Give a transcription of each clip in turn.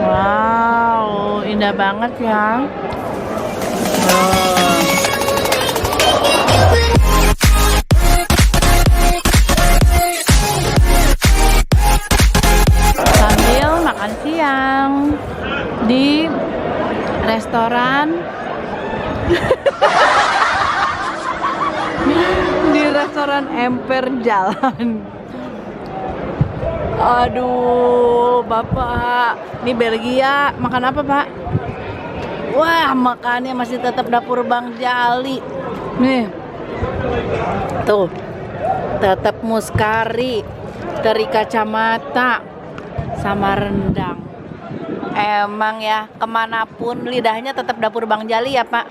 Wow, indah banget ya. Sambil makan siang di restoran di restoran Emper Jalan. Aduh, Bapak, ini Belgia, makan apa, Pak? Wah, makannya masih tetap dapur Bang Jali. Nih, tuh, tetap muskari, teri kacamata, sama rendang. Emang ya, kemanapun lidahnya tetap dapur Bang Jali ya, Pak.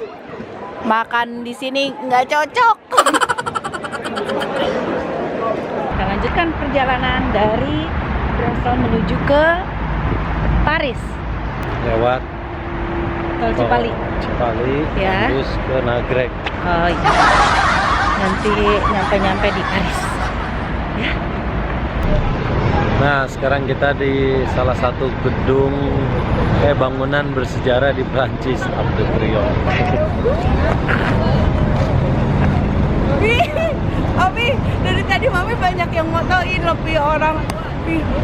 Makan di sini nggak cocok. Kita lanjutkan perjalanan dari Brussels menuju ke Paris Lewat tol Cipali. Ya. Terus ke Nagreg. Oh iya. Nanti nyampe di Paris. Ya. Nah, sekarang kita di salah satu gedung bangunan bersejarah di Prancis, Arc de Triomphe. Abi, dari tadi Mami banyak yang motoin lebih orang.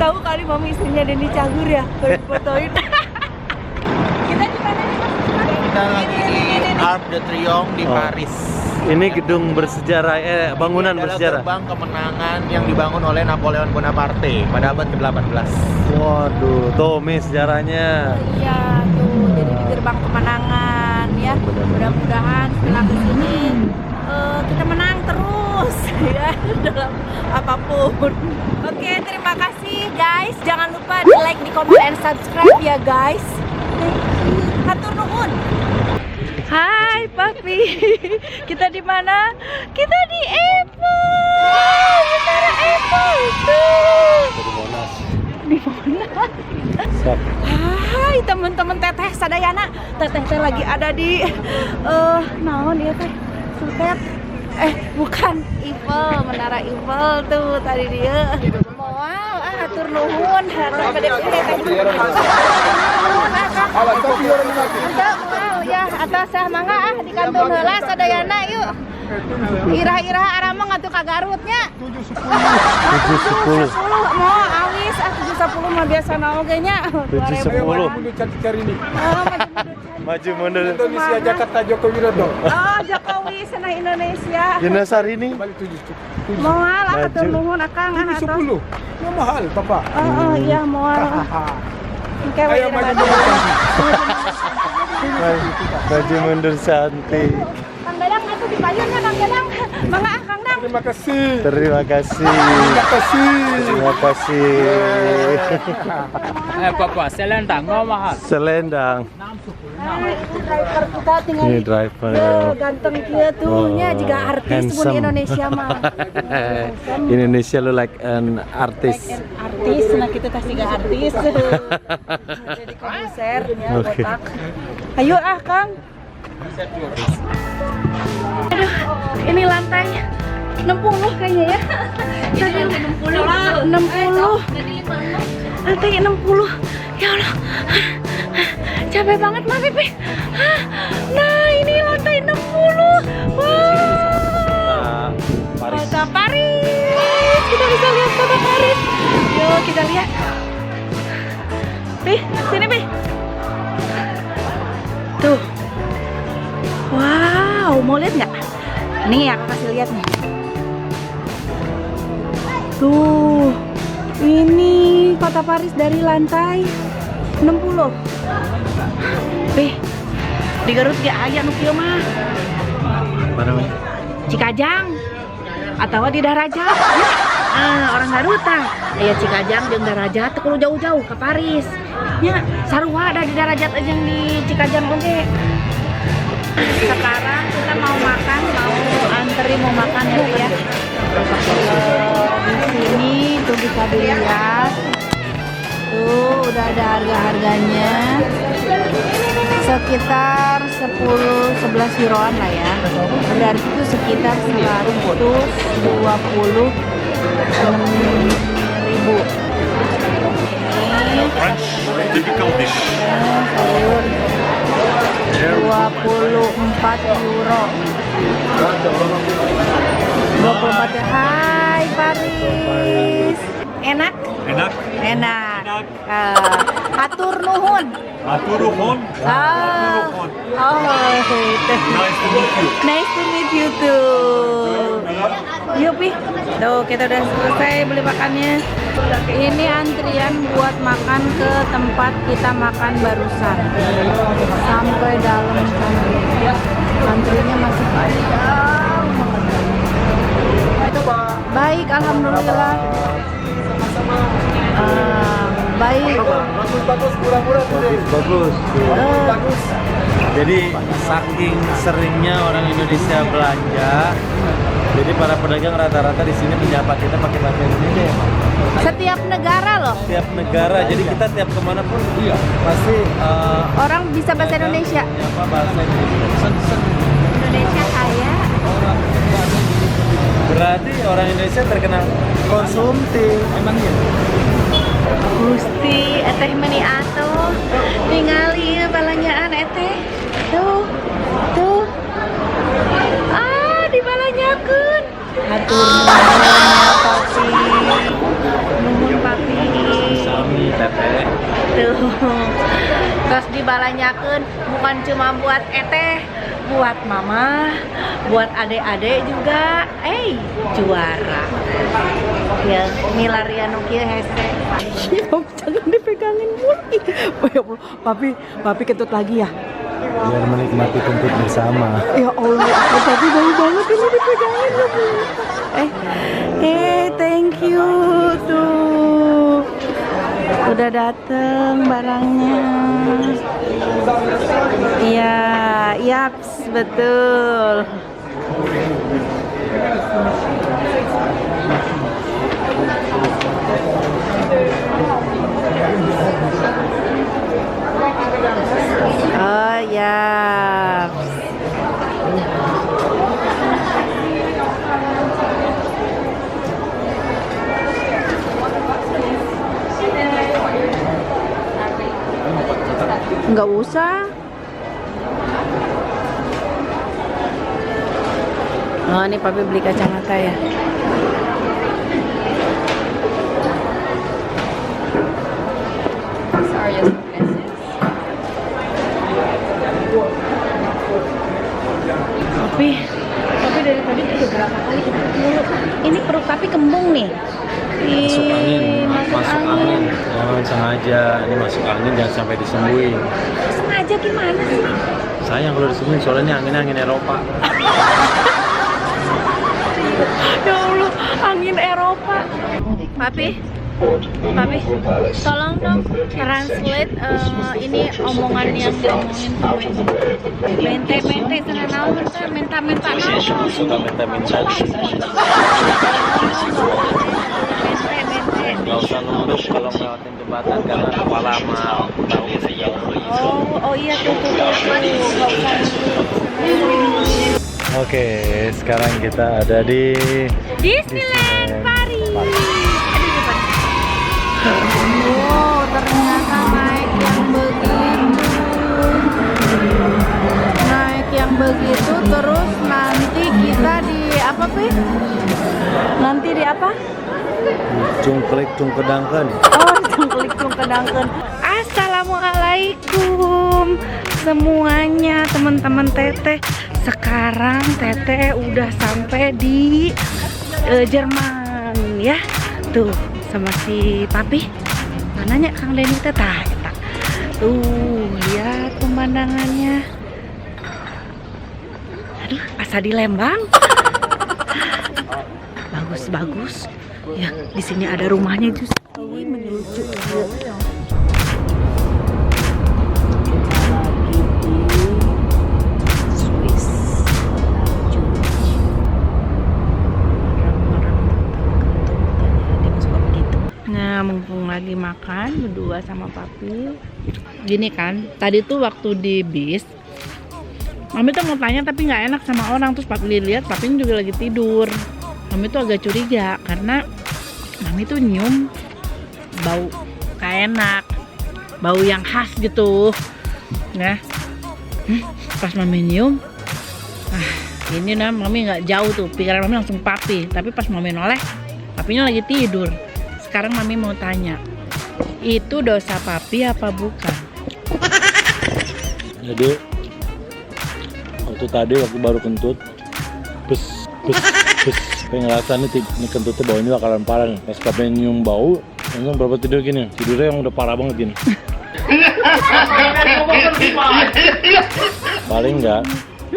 Tahu kali Mami istrinya Denny Cagur ya, fotoin. Kita di mana nih, Mas? Kita lagi di Arc de Triomphe di Paris. Ini gedung bersejarah, bangunan Ini adalah bersejarah. gerbang kemenangan yang dibangun oleh Napoleon Bonaparte pada abad ke-18. Waduh, tuh Mi sejarahnya. Iya, tuh jadi di gerbang kemenangan ya. Mudah-mudahan setelah kesini kita menang terus ya dalam apapun. Oke, terima kasih guys. Jangan lupa di like, di komen, dan subscribe ya guys. Hatur nuhun. Hai Papi, kita di mana? Kita di Eiffel, Menara Eiffel tuh. Di Monas. Siap. Hai teman-teman teteh sadayana, teteh teh lagi ada di naon ya teh? Sutet. Bukan Eiffel, Menara Eiffel tuh tadi dia. Wow, atur nuhun, harta gede teh. Ya, atas saya mangga di kantor heula sadayana yuk. Irah-irah aramang atuh ka Garutnya. 710. 10 mau awis 710 mah biasa oge nya. 710. Maju mundur. Indonesia Jakarta Joko Widodo. Oh, Jokowi sana Indonesia. Dinasar ini. Moal atur nuhun akang atos. 710. Ya mahal, Bapak. Oh, iya moal. Oke, Ayo maju. Maju mundur santai. Kang Dadang atuh di payunnya Kang Dadang. Mangga Kang Dadang. Terima kasih. Terima kasih. Terima kasih. Terima kasih. Papa, selendang mau mahal. Selendang. Driver kita tinggal Ini driver. ganteng kia tuh nya juga artis pun handsome. Indonesia mah. Indonesia look like an artist. Artis, nah kita tas juga artis. Jadi konser ya Oke. botak. Ayo Kang. Aduh, ini lantai 60 kayaknya ya. Tadi 60. Lantai 60. Ya Allah. Capek banget Mami, Pi. Nah, ini lantai 60. Wow. Kota Paris. Kita bisa lihat kota Paris. Yuk, kita lihat. Pi, sini, Pi. Tuh. Wow, mau lihat nggak? Nih, aku kasih lihat nih. Tuh. Ini kota Paris dari lantai 60. Pi, di Garut ge aya nu kieu mah. Mana Mi? Cikajang atau di Darajat ya. Orang Garut tah aya Cikajang jeung Darajat teu kudu jauh-jauh ke Paris nya sarua ada di Darajat aja yang di Cikajang oge. Sekarang kita mau makan, mau makan ya. Di sini tuh bisa dilihat tuh udah ada harga-harganya sekitar 10-11 euroan lah ya, berarti itu sekitar 120.000. French typical dish. euro. 24 ya. Hai Paris. Enak? Enak. Enak. Hatur nuhun. Aturuhon. Ah. Oh, itu. Nice to meet you. Nice to meet you too. Yuk, Pi. Tuh, kita udah selesai beli makannya. Ini antrian buat makan ke tempat kita makan barusan. Sampai dalam sana. Antrinya masih panjang. Baik, alhamdulillah. Baik. Bagus. Jadi saking seringnya orang Indonesia belanja, jadi para pedagang rata-rata di sini menyapa kita pakai bahasa Indonesia ya, Pak? Setiap negara loh. Tiap negara, jadi kita tiap kemana pun pasti Orang bisa bahasa Indonesia. menyapa bahasa Indonesia. Indonesia kaya. Berarti orang Indonesia terkenal konsumtif. Emangnya? Gusti, eteh meni atuh. Ningali balanjaan eteh. Tuh. Dibalanyakeun. Hatur nuhun Papi. Nuhun Papi. Sami teteh. Tuh. Terus dibalanyakeun bukan cuma buat eteh, buat mama, buat adek-adek juga. Juara. Ya, milarian kieu hese. Jangan dipegangin mulu. Oh ya Allah, Papi kentut lagi ya. Biar menikmati kentut bersama. Ya Allah, Papi bau banget ini dipegangin ya Bu. Thank you tuh. Udah dateng barangnya. Iya, yaps, betul. Oh ya. Nggak usah. Oh, ini Papi beli kacamata ya. Tapi dari tadi udah berapa kali kita mulu. Ini perut Papi kembung nih. Masuk angin. angin. Jangan sengaja, ini masuk angin jangan sampai disembuhin. Sengaja gimana sih? Sayang kalau disembuhin soalnya angin Eropa. Ya Allah, angin Eropa. Papi, tolong dong translate ini omongan yang diomongin sama ibu. Mente, sana naon teh, menta naon. Suka minta-minta. Nggak usah nunduk kalau ngelewatin jembatan karena kepala mah tahu sejauh. Oh iya tuh. Nggak usah nunduk. Oke, sekarang kita ada di Disneyland Paris. Oh, ternyata naik yang begitu terus nanti kita di apa Pi? Nanti di apa? Cungkedangkeun. Oh, cungkedangkeun. Assalamualaikum semuanya teman-teman Teteh. Sekarang Teteh udah sampai di Jerman ya. Tuh sama si Papi. Mananya Kang Denny teh tah eta. Tuh, lihat pemandangannya. Aduh, asa di Lembang. Bagus. Ya, di sini ada rumahnya justru. Menuju mumpung lagi makan berdua sama Papi. Gini kan, tadi tuh waktu di bis Mami tuh mau tanya tapi nggak enak sama orang. Terus Papi lihat Papi juga lagi tidur. Mami tuh agak curiga karena Mami tuh nyium bau kayak enak, bau yang khas gitu. Nah, pas Mami nyium Ini mami nggak jauh tuh, pikiran mami langsung papi. Tapi pas mami noleh, papinya lagi tidur. Sekarang mami mau tanya, itu dosa papi apa bukan? Jadi waktu tadi baru kentut, terus pengen ngerasa nih kentutnya baunya bakalan parah nih. Pas papi nyium bau, langsung berapa tidur gini, tidurnya yang udah parah banget gini. Paling enggak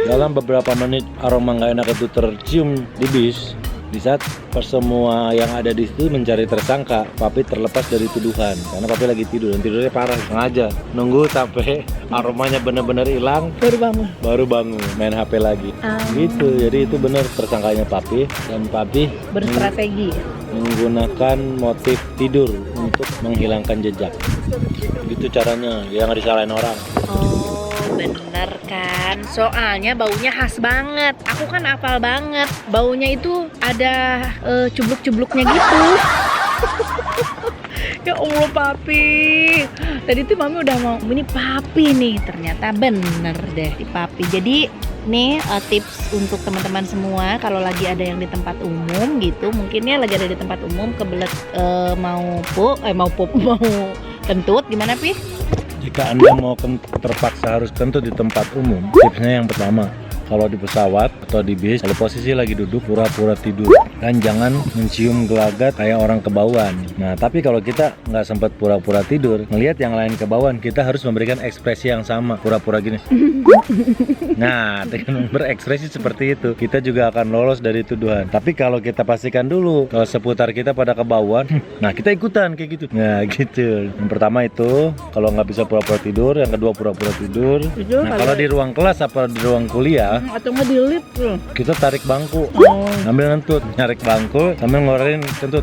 dalam beberapa menit aroma nggak enak itu tercium di bis. Di saat semua yang ada di situ mencari tersangka, papi terlepas dari tuduhan karena papi lagi tidur dan tidurnya parah. Sengaja nunggu sampai aromanya benar-benar hilang, baru bangun main HP lagi. Gitu. Jadi itu benar tersangkanya papi, dan papi Berstrategi. menggunakan motif tidur untuk menghilangkan jejak. Gitu caranya, dia nggak disalahin orang. Oh, bener kan? Soalnya baunya khas banget. Aku kan hafal banget. Baunya itu ada cubluk-cubluknya gitu. Ya Allah papi. Tadi tuh mami udah mau, ini papi nih. Ternyata bener deh di papi. Jadi nih tips untuk teman-teman semua, kalau lagi ada yang di tempat umum gitu, mungkinnya lagi ada di tempat umum kebelet mau kentut, gimana Pi? Jika Anda mau terpaksa harus kentut di tempat umum, tipsnya yang pertama, kalau di pesawat atau di bis, kalau posisi lagi duduk, pura-pura tidur dan jangan mencium gelagat kayak orang kebauan. Nah, tapi kalau kita nggak sempat pura-pura tidur, ngelihat yang lain kebauan, kita harus memberikan ekspresi yang sama, pura-pura gini. Nah, dengan berekspresi seperti itu, kita juga akan lolos dari tuduhan. Tapi kalau kita pastikan dulu kalau seputar kita pada kebauan, nah kita ikutan kayak gitu. Nah, gitu. Yang pertama itu kalau nggak bisa pura-pura tidur, yang kedua pura-pura tidur. Nah, kalau di ruang kelas apa di ruang kuliah, Atau nggak di lift tuh. kita tarik bangku, ambil ngentut, narik bangku sambil ngeluarin kentut.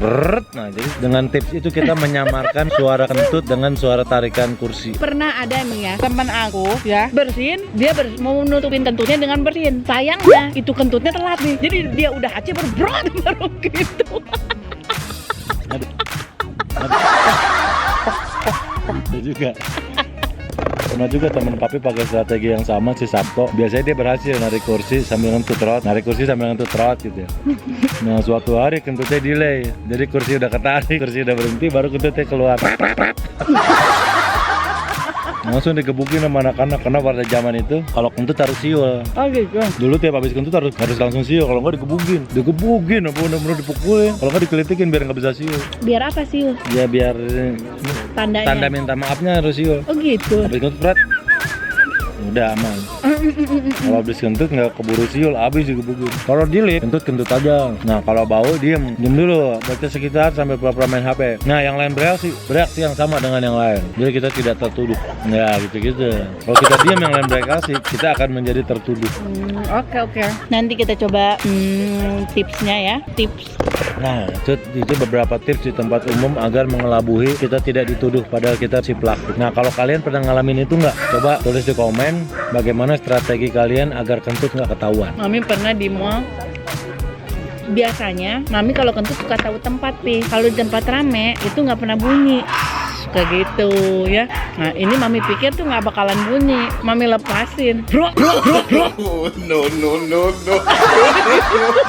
Nah, jadi dengan tips itu kita menyamarkan suara kentut dengan suara tarikan kursi. Pernah ada nih ya, teman aku ya bersin, dia mau nutupin kentutnya dengan bersin. Sayangnya itu kentutnya telat nih, jadi dia udah haci baru gitu. Ada juga. Pernah juga teman papi pakai strategi yang sama, si Sabto. Biasanya dia berhasil narik kursi sambil ngentut trot, narik kursi sambil ngentut trot gitu ya. Nah, suatu hari kentutnya delay. Jadi kursi udah ketarik, kursi udah berhenti, baru kentutnya keluar. Langsung digebukin sama anak-anak karena pada zaman itu kalau kentut harus siul. Oh gitu. Dulu tiap habis kentut harus langsung siul, kalau nggak digebukin, apa bener-bener dipukulin, kalau nggak dikelitikin biar nggak bisa siul. Biar apa sih? Ya biar Tandanya. tanda minta maafnya harus siul. Oh gitu. Habis kentut berat, udah aman. Kalau habis kentut nggak keburu siul, habis digebukin. Kalau di lift kentut aja. Nah, kalau bau diem dulu, baca sekitar sambil pura-pura main HP. Nah, yang lain bereaksi yang sama dengan yang lain. Jadi kita tidak tertuduh. Ya gitu. Kalau kita diam yang lain bereaksi, kita akan menjadi tertuduh. Oke. Nanti kita coba tipsnya ya. Tips. Nah, itu beberapa tips di tempat umum agar mengelabui kita tidak dituduh padahal kita si pelaku. Nah, kalau kalian pernah ngalamin itu nggak? Coba tulis di komen bagaimana strategi kalian agar kentut nggak ketahuan. Mami pernah di mall. Biasanya Mami kalau kentut suka tahu tempat Pi. Kalau di tempat rame itu nggak pernah bunyi. Kayak gitu ya. Nah, ini Mami pikir tuh nggak bakalan bunyi. Mami lepasin. No.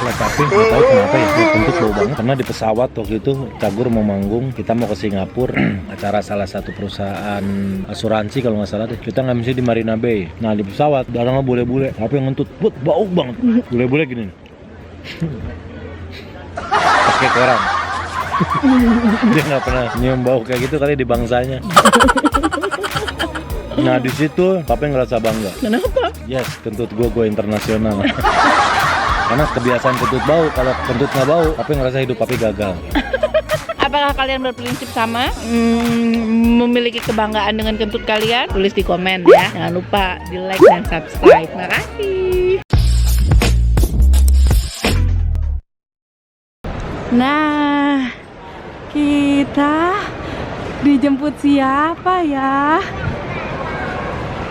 Ya, tapi nggak tahu kenapa ya kentut bau banget. Karena di pesawat waktu itu Cagur mau manggung, kita mau ke Singapura, acara salah satu perusahaan asuransi kalau nggak salah deh. Kita nggak mesti di Marina Bay. Nah, di pesawat darahnya bule-bule, tapi yang ngentut, bau banget. Bule-bule gini. Pakai koran. Dia nggak pernah nyium bau kayak gitu kali di bangsanya. Nah, di situ papi ngerasa bangga. Kenapa? Yes, kentut gue internasional. Karena kebiasaan kentut bau, kalau kentut nggak bau, papi ngerasa hidup papi gagal. Apakah kalian berprinsip sama? Memiliki kebanggaan dengan kentut kalian? Tulis di komen ya. Jangan lupa di like dan subscribe. Makasih. Nah, kita dijemput siapa ya?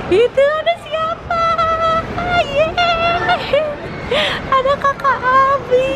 Itu ada siapa? Yeay! Ada kakak Abi.